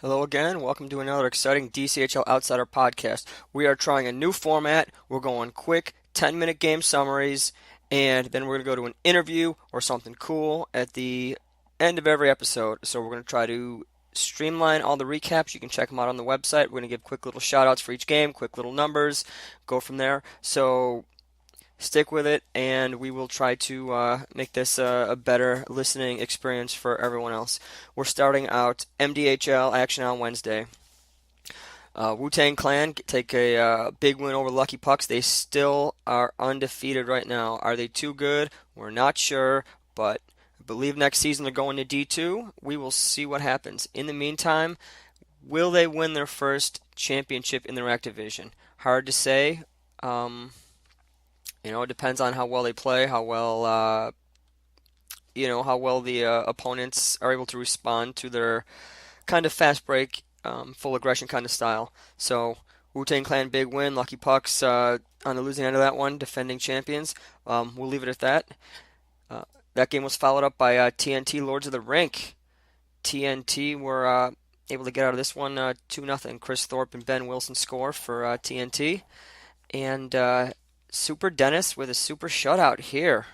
Hello again. Welcome to another exciting DCHL Outsider podcast. We are trying a new format. We're going quick 10-minute game summaries, and then we're going to go to an interview or something cool at the end of every episode. So we're going to try to streamline all the recaps. You can check them out on the website. We're going to give quick little shout outs for each game, quick little numbers, go from there. So stick with it, and we will try to make this a better listening experience for everyone else. We're starting out MDHL action on Wednesday. Wu-Tang Clan take a big win over Lucky Pucks. They still are undefeated right now. Are they too good? We're not sure, but I believe next season they're going to D2. We will see what happens. In the meantime, will they win their first championship in the RAC division? Hard to say. It depends on how well they play, how well the opponents are able to respond to their kind of fast break, full aggression kind of style. So Wu-Tang Clan big win, Lucky Pucks on the losing end of that one, defending champions. We'll leave it at that. Uh, that game was followed up by TNT Lords of the Rink. TNT were able to get out of this one 2-0. Chris Thorpe and Ben Wilson score for TNT. And Super Dennis with a super shutout here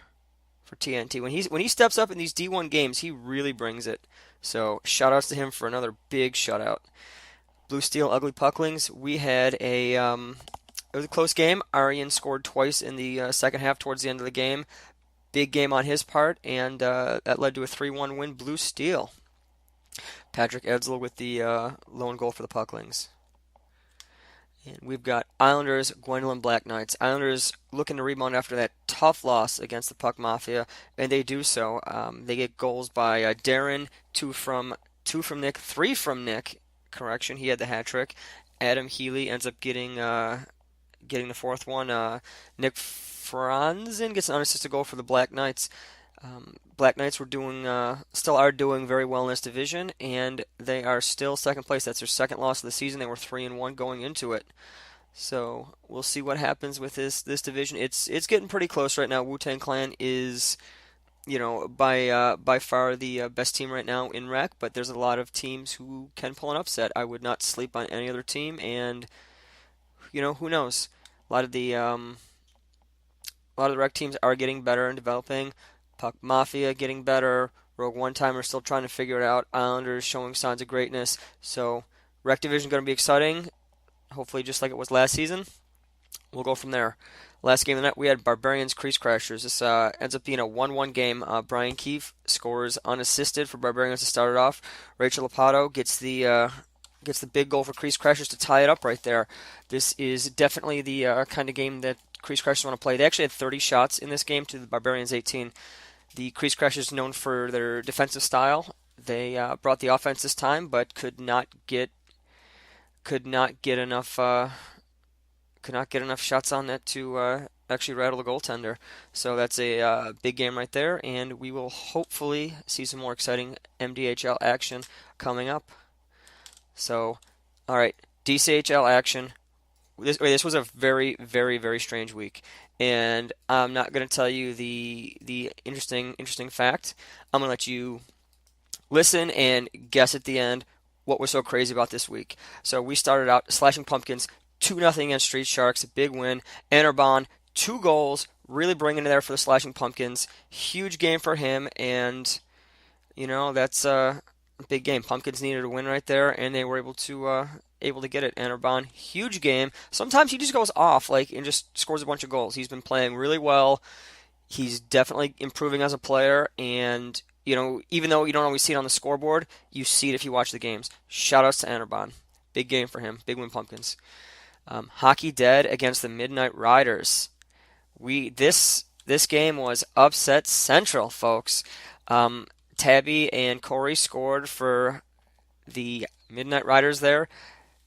for TNT. When he steps up in these D1 games, he really brings it. So shout outs to him for another big shutout. Blue Steel Ugly Pucklings. We had it was a close game. Aryan scored twice in the second half towards the end of the game. Big game on his part, and that led to a 3-1 win. Blue Steel. Patrick Edsel with the lone goal for the Pucklings. And we've got Islanders, Gwendolyn Black Knights. Islanders looking to rebound after that tough loss against the Puck Mafia, and they do so. They get goals by Darren, two from Nick, three from Nick. Correction, he had the hat trick. Adam Healy ends up getting the fourth one. Nick Franzen gets an unassisted goal for the Black Knights. Black Knights still are doing very well in this division, and they are still second place. That's their second loss of the season. They were 3-1 going into it. So we'll see what happens with this division. It's getting pretty close right now. Wu-Tang Clan is, by far the best team right now in REC, but there's a lot of teams who can pull an upset. I would not sleep on any other team, and who knows? A lot of the REC teams are getting better and developing. Puck Mafia getting better. Rogue One Timer still trying to figure it out. Islanders showing signs of greatness. So REC division going to be exciting. Hopefully just like it was last season. We'll go from there. Last game of the night we had Barbarians Crease Crashers. This ends up being a 1-1 game. Brian Keefe scores unassisted for Barbarians to start it off. Rachel Lapato gets the big goal for Crease Crashers to tie it up right there. This is definitely the kind of game that Crease Crashers want to play. They actually had 30 shots in this game to the Barbarians 18. The Crease Crashers known for their defensive style. They brought the offense this time, but could not get enough shots on net to actually rattle the goaltender. So that's a big game right there, and we will hopefully see some more exciting MDHL action coming up. So, all right, DCHL action. This was a very, very, very strange week, and I'm not going to tell you the interesting fact. I'm going to let you listen and guess at the end what was so crazy about this week. So we started out Slashing Pumpkins 2-0 against Street Sharks, a big win. Enerbon, 2 goals, really bringing it there for the Slashing Pumpkins. Huge game for him, and that's a big game. Pumpkins needed a win right there, and they were able to get it. Enerbon, huge game. Sometimes he just goes off and just scores a bunch of goals. He's been playing really well. He's definitely improving as a player, and even though you don't always see it on the scoreboard, you see it if you watch the games. Shout outs to Enerbon. Big game for him. Big win, Pumpkins. Hockey Dead against the Midnight Riders. This game was upset central, folks. Tabby and Corey scored for the Midnight Riders there.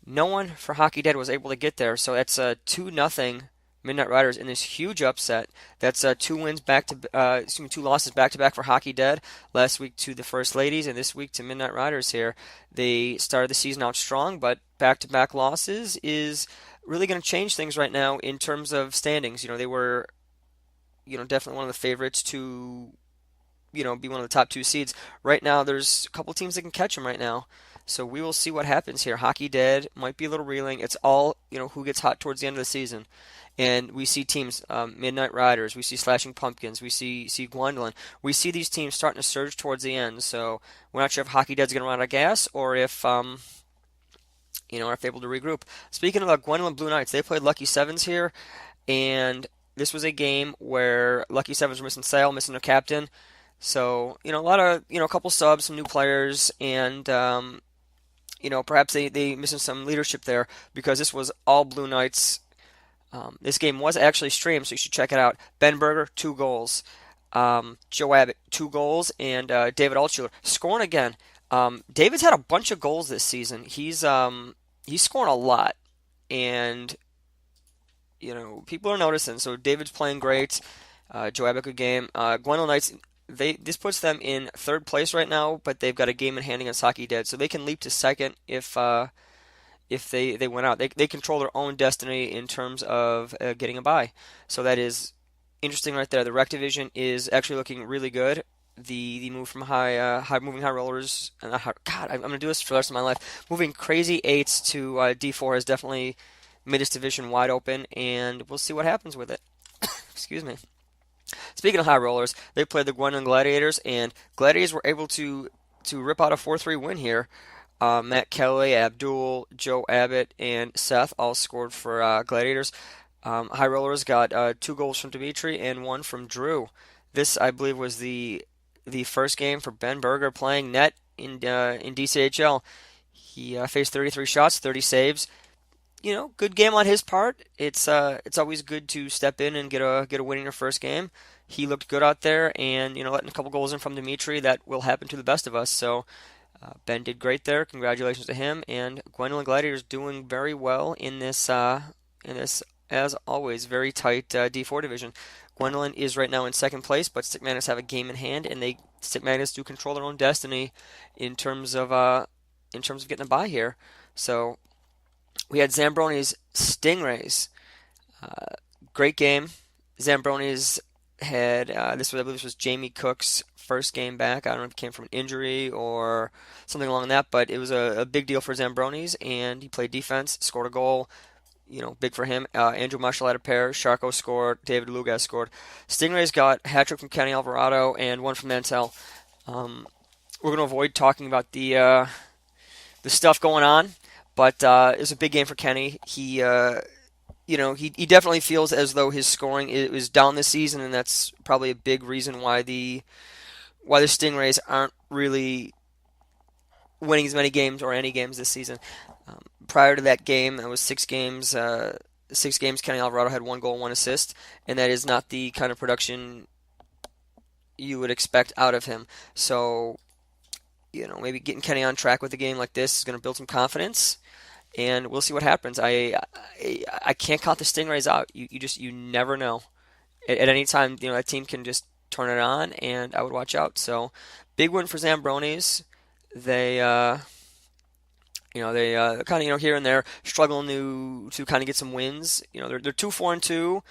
No one for Hockey Dead was able to get there, so that's a 2-0 Midnight Riders in this huge upset. That's 2 losses back to back for Hockey Dead. Last week to the First Ladies, and this week to Midnight Riders here. They started the season out strong, but back to back losses is really going to change things right now in terms of standings. They were, definitely one of the favorites to, be one of the top 2 seeds. Right now, there's a couple teams that can catch them right now. So we will see what happens here. Hockey Dead might be a little reeling. It's all, who gets hot towards the end of the season. And we see teams, Midnight Riders, we see Slashing Pumpkins, we see Gwendolyn. We see these teams starting to surge towards the end. So we're not sure if Hockey Dead's going to run out of gas or if are able to regroup. Speaking of the Gwendolyn Blue Knights, they played Lucky Sevens here, and this was a game where Lucky Sevens were missing Sale, missing their captain. So, a lot of, a couple subs, some new players, and, perhaps they missing some leadership there because this was all Blue Knights. This game was actually streamed, so you should check it out. Ben Berger, 2 goals. Joe Abbott, 2 goals, and David Altshuler scoring again. David's had a bunch of goals this season. He's scoring a lot, and people are noticing. So David's playing great. Joe Abbott, good game. Gwendolyn Knights, this puts them in third place right now, but they've got a game in hand against Hockey Dead, so they can leap to second if they win out. They control their own destiny in terms of getting a bye. So that is interesting right there. The rec division is actually looking really good. The move from moving high rollers, God, I'm gonna do this for the rest of my life. Moving crazy eights to D4 has definitely made this division wide open, and we'll see what happens with it. Excuse me. Speaking of high rollers, they played the Gwendolyn Gladiators, and Gladiators were able to rip out a 4-3 win here. Matt Kelly, Abdul, Joe Abbott, and Seth all scored for Gladiators. High rollers got 2 goals from Dimitri and 1 from Drew. This, I believe, was the first game for Ben Berger playing net in DCHL. He faced 33 shots, 30 saves. Good game on his part. It's always good to step in and get a win in your first game. He looked good out there, and letting a couple goals in from Dimitri, that will happen to the best of us. So Ben did great there. Congratulations to him. And Gwendolyn Gladiators doing very well in this as always very tight D4 division. Gwendolyn is right now in second place, but Stick Magnets have a game in hand, and Stick Magnets do control their own destiny in terms of getting a bye here. So we had Zambroni's Stingrays. Great game. Zambroni's had I believe this was Jamie Cook's first game back. I don't know if it came from an injury or something along that, but it was a big deal for Zambroni's, and he played defense, scored a goal. Big for him. Andrew Marshall had a pair. Sharko scored. David Lugas scored. Stingrays got a hat trick from Kenny Alvarado and 1 from Nantel. We're going to avoid talking about the stuff going on, but it was a big game for Kenny. He definitely feels as though his scoring is down this season, and that's probably a big reason why the Stingrays aren't really winning as many games or any games this season. Prior to that game, that was 6 games. 6 games, Kenny Alvarado had 1 goal, 1 assist, and that is not the kind of production you would expect out of him. So, maybe getting Kenny on track with a game like this is going to build some confidence, and we'll see what happens. I can't count the Stingrays out. You never know. At any time, that team can just turn it on, and I would watch out. So, big win for Zambroni's. They kind of here and there struggling to kind of get some wins. They're 2-4-2.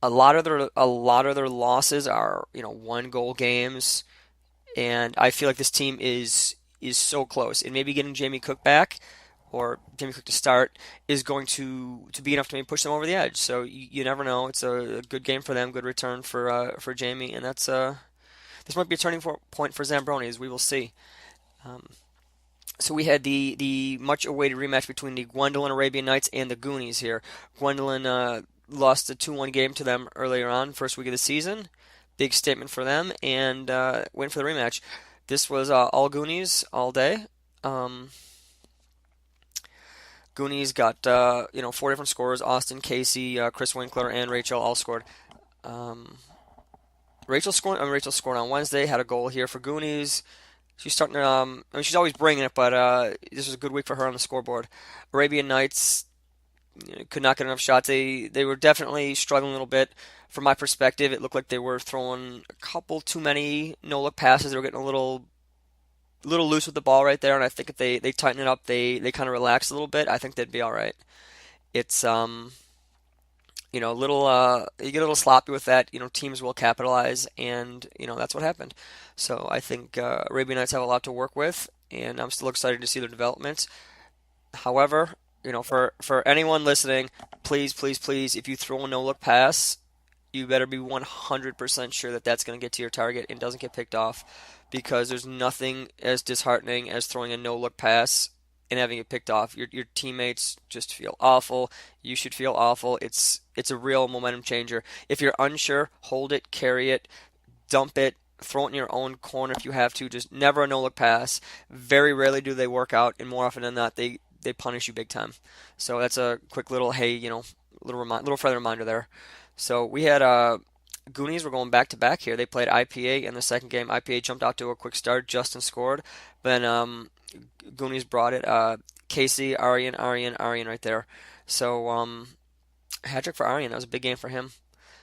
A lot of their losses are 1-goal games, and I feel like this team is so close. And maybe getting Jamie Cook back or Jamie Cook to start is going to be enough to maybe push them over the edge. So you never know. It's a good game for them, good return for Jamie, and that's this might be a turning point for Zambroni's. We will see. So we had the much-awaited rematch between the Gwendolyn Arabian Nights and the Goonies here. Gwendolyn lost a 2-1 game to them earlier on, first week of the season. Big statement for them, and went for the rematch. This was all Goonies all day. Goonies got 4 different scorers: Austin, Casey, Chris Winkler, and Rachel all scored. Rachel scored on Wednesday. Had a goal here for Goonies. She's starting to. She's always bringing it, but this was a good week for her on the scoreboard. Arabian Nights could not get enough shots. They were definitely struggling a little bit. From my perspective, it looked like they were throwing a couple too many no-look passes. They were getting a little loose with the ball right there, and I think if they tighten it up, they kind of relax a little bit, I think they'd be all right. It's you get a little sloppy with that. Teams will capitalize, and that's what happened. So I think Arabian Nights have a lot to work with, and I'm still excited to see their development. However, for anyone listening, please, please, please, if you throw a no-look pass, you better be 100% sure that that's going to get to your target and doesn't get picked off, because there's nothing as disheartening as throwing a no-look pass and having it picked off. Your teammates just feel awful. You should feel awful. It's a real momentum changer. If you're unsure, hold it, carry it, dump it, throw it in your own corner if you have to. Just never a no-look pass. Very rarely do they work out, and more often than not, they punish you big time. So that's a quick little little further reminder there. So we had Goonies were going back to back here. They played IPA in the second game. IPA jumped out to a quick start. Justin scored. Then Goonies brought it. Casey, Arian right there. So hat trick for Arian. That was a big game for him.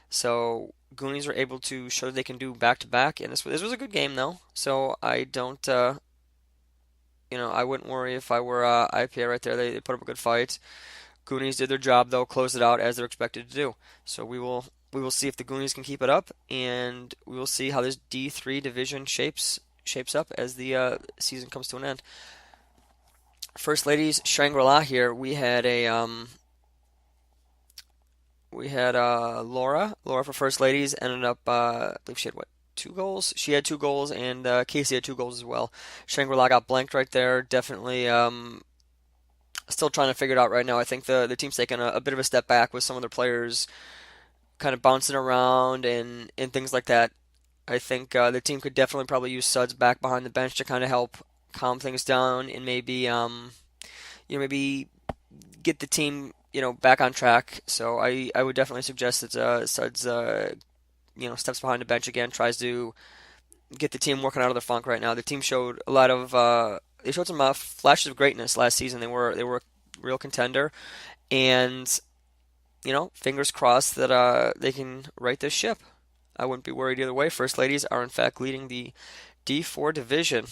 So Goonies were able to show that they can do back to back, and this was a good game though. So I don't I wouldn't worry if I were IPA right there. They put up a good fight. Goonies did their job though, closed it out as they're expected to do. So we will see if the Goonies can keep it up, and we will see how this D3 division shapes up as the season comes to an end. First Ladies Shangri-La here. We had Laura for First Ladies ended up I believe she had what, 2 goals? She had 2 goals, and Casey had 2 goals as well. Shangri-La got blanked right there. Definitely still trying to figure it out right now. I think the team's taking a bit of a step back with some of their players kind of bouncing around and things like that. I think the team could definitely probably use Suds back behind the bench to kind of help calm things down and maybe get the team back on track. So I would definitely suggest that Suds steps behind the bench again, tries to get the team working out of their funk right now. The team showed a lot of they showed some flashes of greatness last season. They were a real contender, and fingers crossed that they can right this ship. I wouldn't be worried either way. First Ladies are in fact leading the D4 division,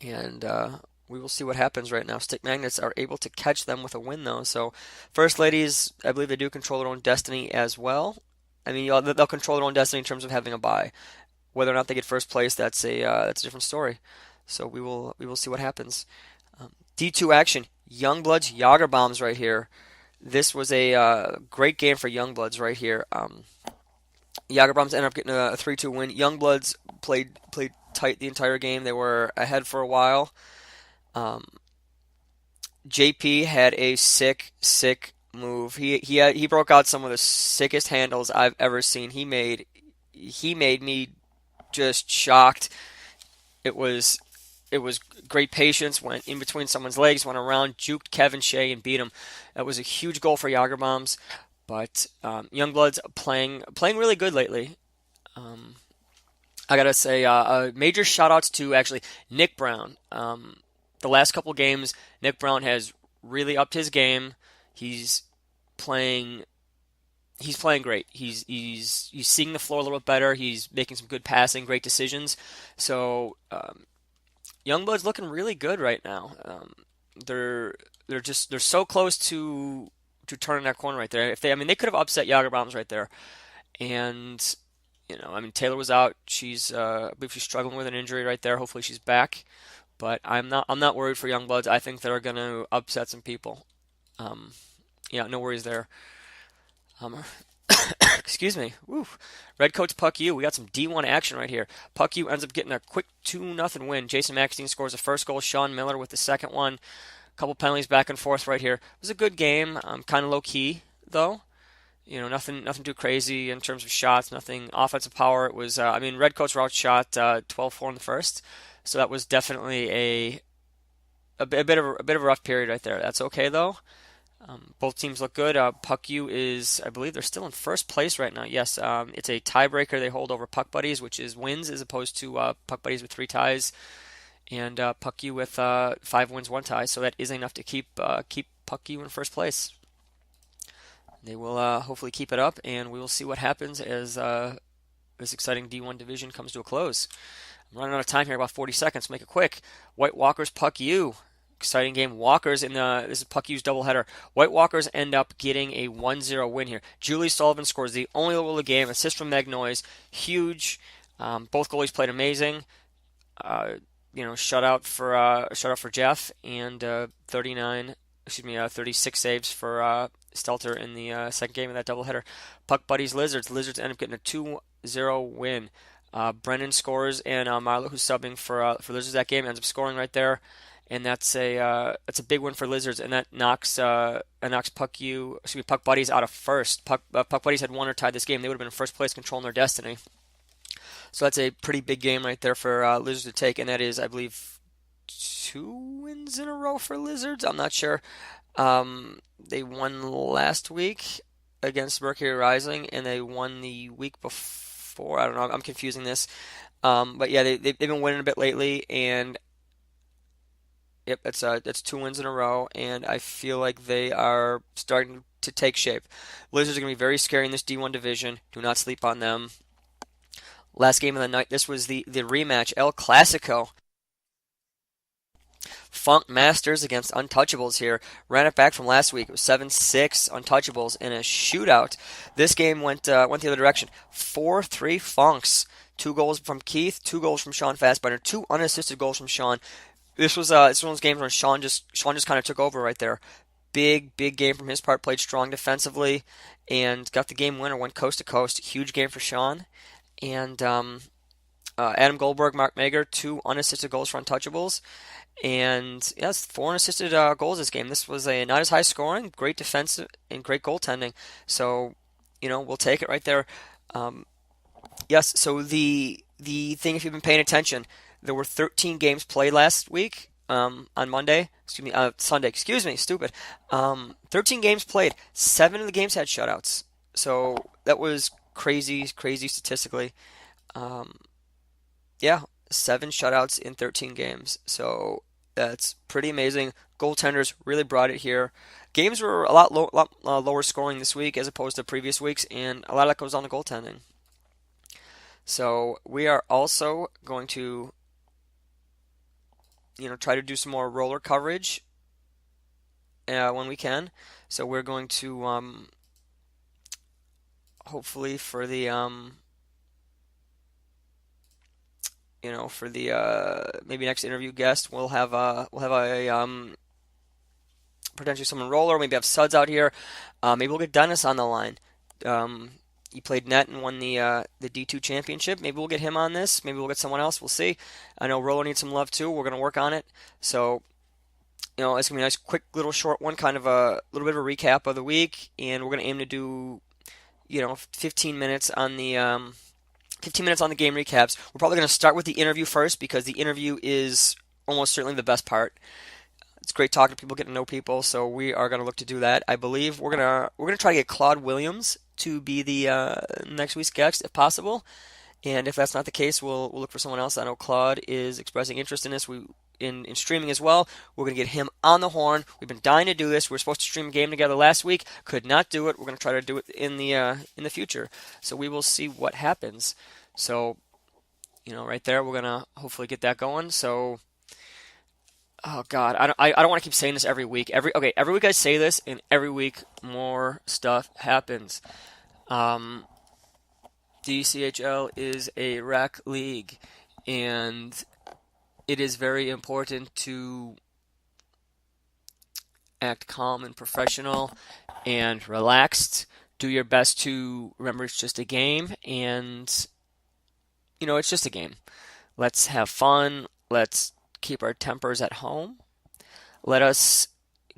and we will see what happens right now. Stick Magnets are able to catch them with a win though. So First Ladies, I believe they do control their own destiny as well. I mean, they'll control their own destiny in terms of having a bye. Whether or not they get first place, that's a different story. So we will see what happens. D2 action, Youngbloods Yager Bombs right here. This was a great game for Youngbloods right here. Yager Bombs ended up getting a 3-2 win. Youngbloods played tight the entire game. They were ahead for a while. JP had a sick move. He broke out some of the sickest handles I've ever seen. He made me just shocked. It was great patience. Went in between someone's legs, went around, juked Kevin Shea and beat him. That was a huge goal for Yager Bombs. But Youngbloods playing really good lately. I gotta say, major shout outs to actually Nick Brown. The last couple games, Nick Brown has really upped his game. He's playing great. He's seeing the floor a little bit better. He's making some good passing, great decisions. So Youngblood's looking really good right now. They're so close to turning that corner right there. They could have upset Yager Bombs right there. And Taylor was out. I believe she's struggling with an injury right there. Hopefully she's back. But I'm not worried for Youngbloods. I think they're going to upset some people. No worries there. Excuse me. Woo. Redcoats Puck U. We got some D1 action right here. Puck U ends up getting a quick 2-0 win. Jason Maxine scores the first goal. Sean Miller with the second one. A couple penalties back and forth right here. It was a good game. Kind of low key though. Nothing too crazy in terms of shots. Nothing offensive power. It was. Redcoats were outshot 12-4 in the first. So that was definitely a bit of a rough period right there. That's okay though. Both teams look good. Puck U is, I believe, they're still in first place right now. Yes, it's a tiebreaker they hold over Puck Buddies, which is wins as opposed to Puck Buddies with 3 ties, and Puck U with 5 wins, 1 tie. So that is enough to keep Puck U in first place. They will hopefully keep it up, and we will see what happens as this exciting D1 division comes to a close. I'm running out of time here, about 40 seconds. Make it quick. White Walkers Puck U. Exciting game. Walkers this is Puck U's doubleheader. White Walkers end up getting a 1-0 win here. Julie Sullivan scores the only goal of the game. Assist from Meg Noyes. Huge. Both goalies played amazing. shutout for Jeff, and 36 saves for Stelter in the second game of that doubleheader. Puck Buddies Lizards. Lizards end up getting a 2-0 win. Brennan scores, and Marlo, who's subbing for Lizards that game, ends up scoring right there, and that's a big win for Lizards, and that knocks Puck Buddies out of first. Puck Buddies had won or tied this game; they would have been in first place, controlling their destiny. So that's a pretty big game right there for Lizards to take, and that is, I believe, 2 wins in a row for Lizards. I'm not sure. They won last week against Mercury Rising, and they won the week before. I don't know. I'm confusing this. But yeah, they've been winning a bit lately, and yep, that's 2 wins in a row, and I feel like they are starting to take shape. Lizards are going to be very scary in this D1 division. Do not sleep on them. Last game of the night, this was the rematch, El Clasico. Funk Masters against Untouchables here. Ran it back from last week. It was 7-6 Untouchables in a shootout. This game went the other direction. 4-3 Funks. 2 goals from Keith, 2 goals from Sean Fassbinder, 2 unassisted goals from Sean. This was one of those games where Sean just kind of took over right there. Big game from his part. Played strong defensively and got the game winner. Went coast to coast. Huge game for Sean. And Adam Goldberg, Mark Mager, 2 unassisted goals for Untouchables. And yes, 4 unassisted goals this game. This was not as high scoring, great defense, and great goaltending. So, we'll take it right there. Yes, so the thing, if you've been paying attention, there were 13 games played last week on Sunday, stupid. 13 games played. 7 of the games had shutouts. So that was crazy statistically. Yeah, 7 shutouts in 13 games. So that's pretty amazing. Goaltenders really brought it here. Games were a lot lower scoring this week as opposed to previous weeks, and a lot of that goes on the goaltending. So we are also going to, try to do some more roller coverage when we can. So we're going to, hopefully for the, maybe next interview guest, we'll have a potentially someone roller. Maybe have Suds out here. Maybe we'll get Dennis on the line. He played net and won the D2 championship. Maybe we'll get him on this. Maybe we'll get someone else. We'll see. I know Roller needs some love too. We're going to work on it. So, it's going to be a nice, quick, little short one, kind of a little bit of a recap of the week. And we're going to aim to do, 15 minutes on the 15 minutes on the game recaps. We're probably going to start with the interview first because the interview is almost certainly the best part. It's great talking to people, getting to know people. So we are going to look to do that. I believe we're gonna try to get Claude Williams to be the next week's guest if possible. And if that's not the case, we'll look for someone else. I know Claude is expressing interest in this. In streaming as well. We're going to get him on the horn. We've been dying to do this. We were supposed to stream a game together last week. Could not do it. We're going to try to do it in the future. So we will see what happens. So, right there, we're going to hopefully get that going. So, oh God, I don't want to keep saying this every week. Every week I say this, and every week more stuff happens. DCHL is a rec league, and it is very important to act calm and professional and relaxed. Do your best to remember it's just a game, and it's just a game. Let's have fun. Let's keep our tempers at home. Let us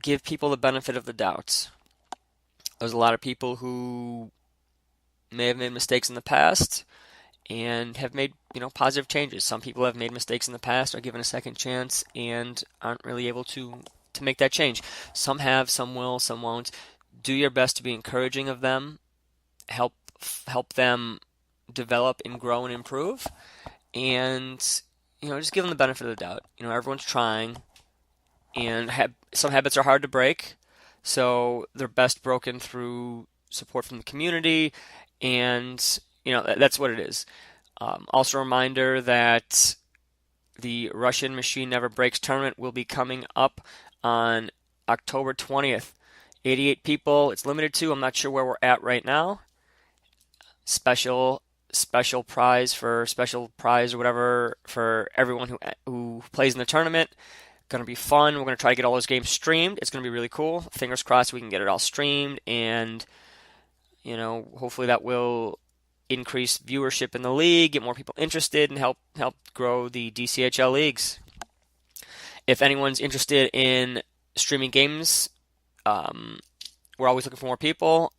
give people the benefit of the doubt. There's a lot of people who may have made mistakes in the past and have made positive changes. Some people have made mistakes in the past, are given a second chance, and aren't really able to make that change. Some have, some will, some won't. Do your best to be encouraging of them. Help them develop and grow and improve, and just give them the benefit of the doubt. Everyone's trying, and some habits are hard to break, so they're best broken through support from the community, and that's what it is. Also a reminder that the Russian Machine Never Breaks tournament will be coming up on October 20th. 88 people. It's limited to. I'm not sure where we're at right now. Special special prize or whatever for everyone who plays in the tournament. Going to be fun. We're going to try to get all those games streamed. It's going to be really cool. Fingers crossed we can get it all streamed, and hopefully that will increase viewership in the league, get more people interested, and help grow the DCHL leagues. If anyone's interested in streaming games, we're always looking for more people.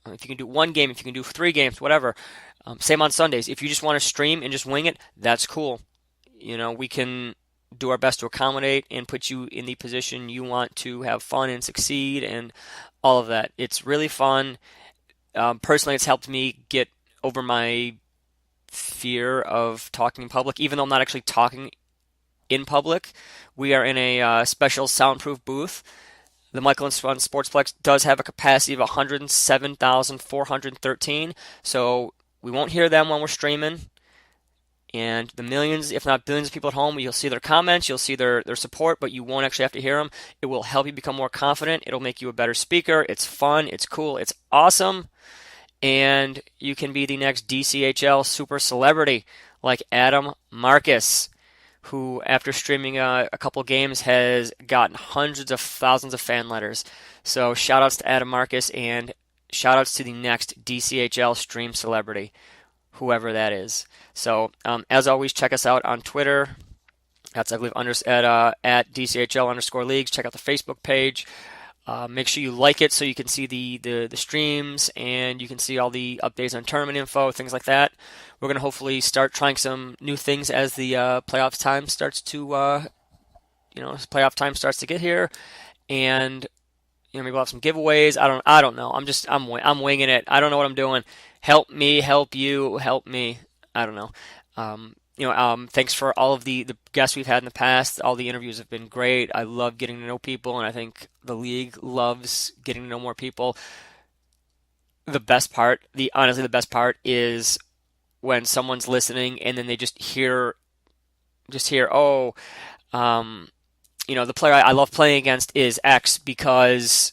If you can do one game, if you can do 3 games, whatever. Same on Sundays. If you just want to stream and just wing it, that's cool. We can do our best to accommodate and put you in the position you want to have fun and succeed and all of that. It's really fun. Personally, it's helped me get over my fear of talking in public, even though I'm not actually talking in public. We are in a special soundproof booth. The Michael & Son Sportsplex does have a capacity of 107,413, so we won't hear them when we're streaming. And the millions, if not billions of people at home, you'll see their comments, you'll see their support, but you won't actually have to hear them. It will help you become more confident. It'll make you a better speaker. It's fun. It's cool. It's awesome. And you can be the next DCHL super celebrity like Adam Marcus, who after streaming a couple games has gotten hundreds of thousands of fan letters. So shout outs to Adam Marcus and shout outs to the next DCHL stream celebrity, whoever that is. So as always, check us out on Twitter. That's, I believe, at DCHL_leagues. Check out the Facebook page. Make sure you like it so you can see the streams and you can see all the updates on tournament info, things like that. We're going to hopefully start trying some new things as the playoff time starts to get here, and maybe we'll have some giveaways. I don't know. I'm winging it. I don't know what I'm doing. Help me, help you, help me. I don't know. Thanks for all of the guests we've had in the past. All the interviews have been great. I love getting to know people, and I think the league loves getting to know more people. Honestly, the best part is when someone's listening and then they just hear, oh, the player I love playing against is X because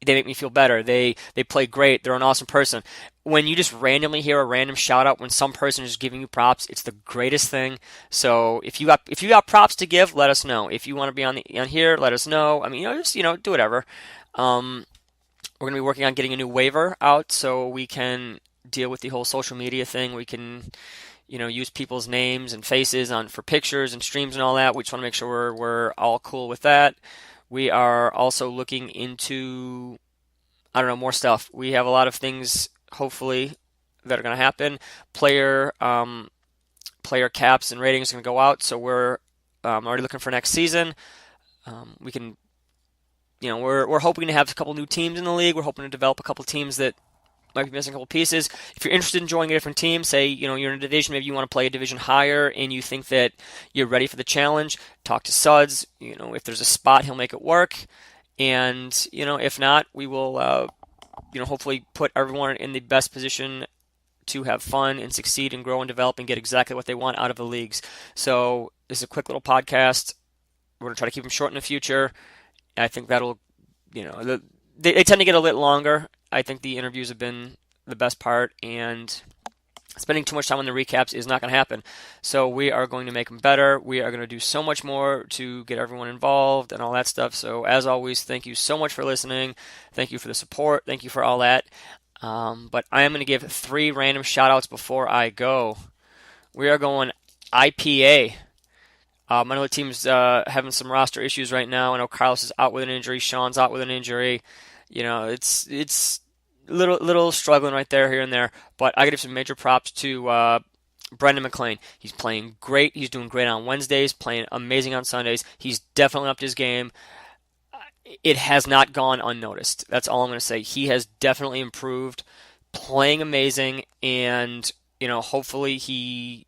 they make me feel better. They play great. They're an awesome person. When you just randomly hear a random shout out when some person is giving you props, it's the greatest thing. So if you got props to give, let us know. If you want to be on here, let us know. I mean, just do whatever. We're going to be working on getting a new waiver out so we can deal with the whole social media thing. We can use people's names and faces for pictures and streams and all that. We just want to make sure we're all cool with that. We are also looking into, more stuff. We have a lot of things, hopefully, that are going to happen. Player caps and ratings are going to go out, so we're already looking for next season. We can, we're hoping to have a couple new teams in the league. We're hoping to develop a couple teams that might be missing a couple pieces. If you're interested in joining a different team, say you're in a division, maybe you want to play a division higher, and you think that you're ready for the challenge, talk to Suds. If there's a spot, he'll make it work. And if not, we will hopefully put everyone in the best position to have fun and succeed and grow and develop and get exactly what they want out of the leagues. So this is a quick little podcast. We're going to try to keep them short in the future. I think that'll, they tend to get a bit longer. I think the interviews have been the best part, and spending too much time on the recaps is not going to happen. So we are going to make them better. We are going to do so much more to get everyone involved and all that stuff. So as always, thank you so much for listening. Thank you for the support. Thank you for all that. But I am going to give 3 random shout-outs before I go. We are going IPA. I know the team's having some roster issues right now. I know Carlos is out with an injury. Sean's out with an injury. It's little struggling right there, here and there. But I got to give some major props to Brendan McLean. He's playing great. He's doing great on Wednesdays, playing amazing on Sundays. He's definitely upped his game. It has not gone unnoticed. That's all I'm going to say. He has definitely improved, playing amazing, and hopefully he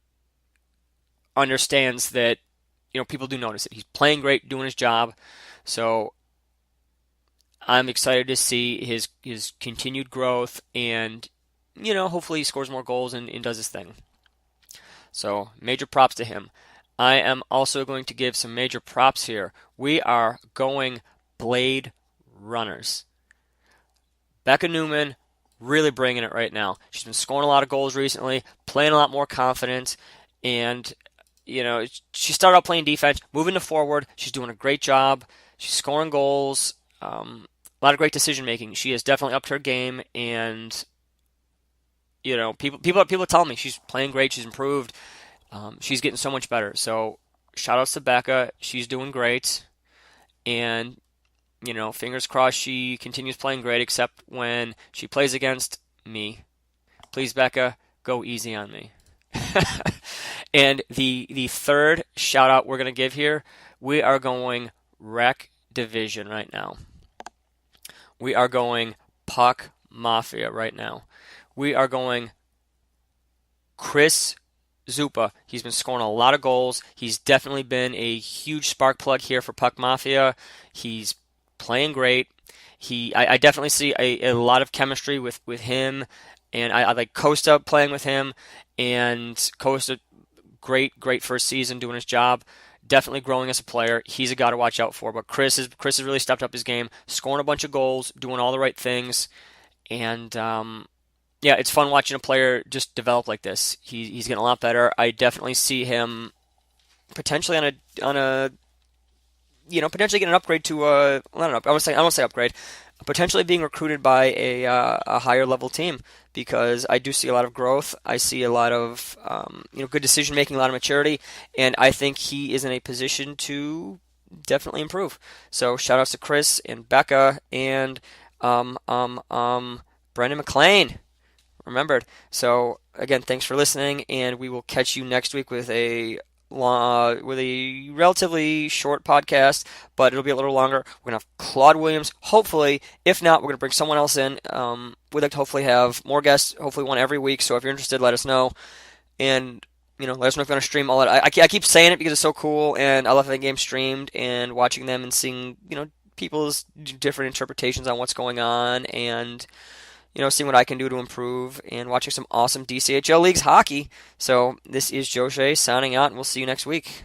understands that people do notice it. He's playing great, doing his job. So I'm excited to see his continued growth, and hopefully he scores more goals and does his thing. So major props to him. I am also going to give some major props here. We are going Blade Runners. Becca Newman really bringing it right now. She's been scoring a lot of goals recently, playing a lot more confident, and she started out playing defense, moving to forward. She's doing a great job. She's scoring goals. A lot of great decision making. She has definitely upped her game, and people tell me she's playing great. She's improved. She's getting so much better. So shout outs to Becca. She's doing great, and fingers crossed she continues playing great. Except when she plays against me. Please, Becca, go easy on me. And the third shout out we're gonna give here, we are going Rec Division right now. We are going Puck Mafia right now. We are going Chris Zupa. He's been scoring a lot of goals. He's definitely been a huge spark plug here for Puck Mafia. He's playing great. I definitely see a lot of chemistry with him, and I like Costa playing with him, and Costa, great first season doing his job. Definitely growing as a player. He's a guy to watch out for. But Chris has really stepped up his game, scoring a bunch of goals, doing all the right things, and yeah, it's fun watching a player just develop like this. He's getting a lot better. I definitely see him potentially on a potentially getting an upgrade to I don't know. I won't say upgrade. Potentially being recruited by a higher level team, because I do see a lot of growth. I see a lot of good decision making, a lot of maturity, and I think he is in a position to definitely improve. So shout outs to Chris and Becca and Brendan McLean. Remembered. So again, thanks for listening, and we will catch you next week with a relatively short podcast, but it'll be a little longer. We're gonna have Claude Williams, hopefully. If not, we're gonna bring someone else in. We'd like to hopefully have more guests, hopefully one every week. So if you're interested, let us know, and let us know if you're gonna stream all that. I keep saying it because it's so cool, and I love having games streamed and watching them and seeing people's different interpretations on what's going on, and seeing what I can do to improve, and watching some awesome DCHL Leagues hockey. So this is Joe Shea signing out, and we'll see you next week.